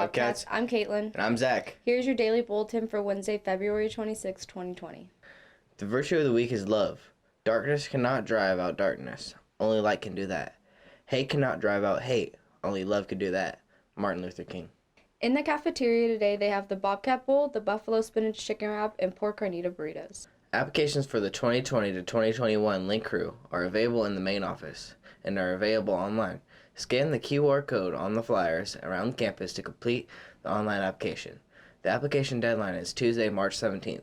Bobcats. I'm Caitlin. And I'm Zach. Here's your daily bulletin for Wednesday, February 26, 2020. The virtue of the week is love. Darkness cannot drive out darkness. Only light can do that. Hate cannot drive out hate. Only love can do that. Martin Luther King. In the cafeteria today, they have the Bobcat Bowl, the Buffalo Spinach Chicken Wrap, and pork carnita burritos. Applications for the 2020 to 2021 Link Crew are available in the main office and are available online. Scan the QR code on the flyers around campus to complete the online application. The application deadline is Tuesday, March 17th.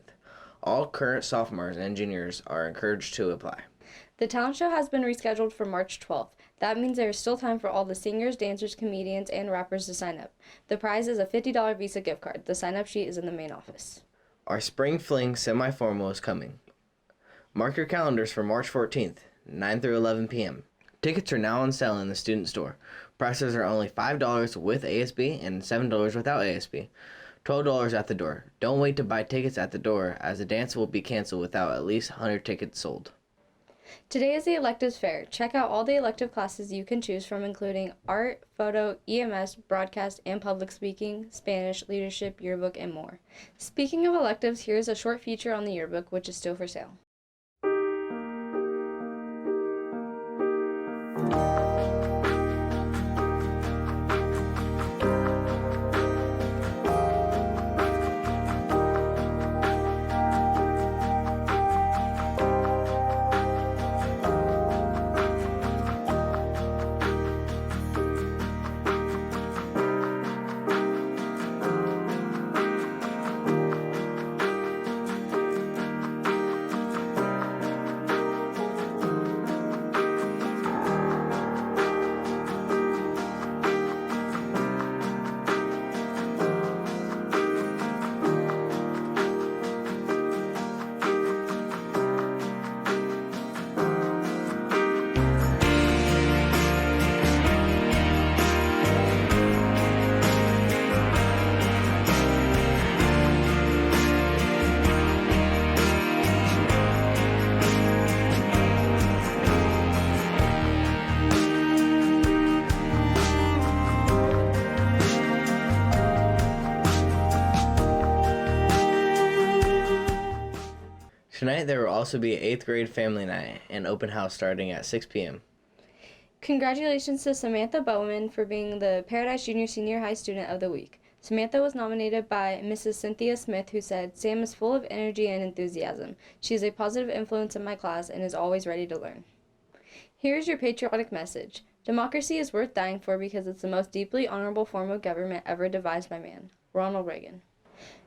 All current sophomores and juniors are encouraged to apply. The talent show has been rescheduled for March 12th. That means there is still time for all the singers, dancers, comedians, and rappers to sign up. The prize is a $50 Visa gift card. The sign-up sheet is in the main office. Our Spring Fling Semi-Formal is coming. Mark your calendars for March 14th, 9 through 11 p.m. Tickets are now on sale in the student store. Prices are only $5 with ASB and $7 without ASB. $12 at the door. Don't wait to buy tickets at the door, as the dance will be canceled without at least 100 tickets sold. Today is the Electives Fair. Check out all the elective classes you can choose from, including art, photo, EMS, broadcast, and public speaking, Spanish, leadership, yearbook, and more. Speaking of electives, here's a short feature on the yearbook, which is still for sale. Tonight there will also be an 8th grade family night and open house starting at 6 p.m. Congratulations to Samantha Bowman for being the Paradise Junior Senior High Student of the Week. Samantha was nominated by Mrs. Cynthia Smith, who said, "Sam is full of energy and enthusiasm. She is a positive influence in my class and is always ready to learn." Here's your patriotic message. Democracy is worth dying for because it's the most deeply honorable form of government ever devised by man. Ronald Reagan.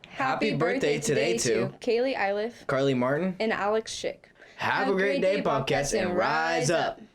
Happy birthday today to Kaylee Iliff, Carly Martin. and Alex Schick. Have a great day, Bobcats, and rise up!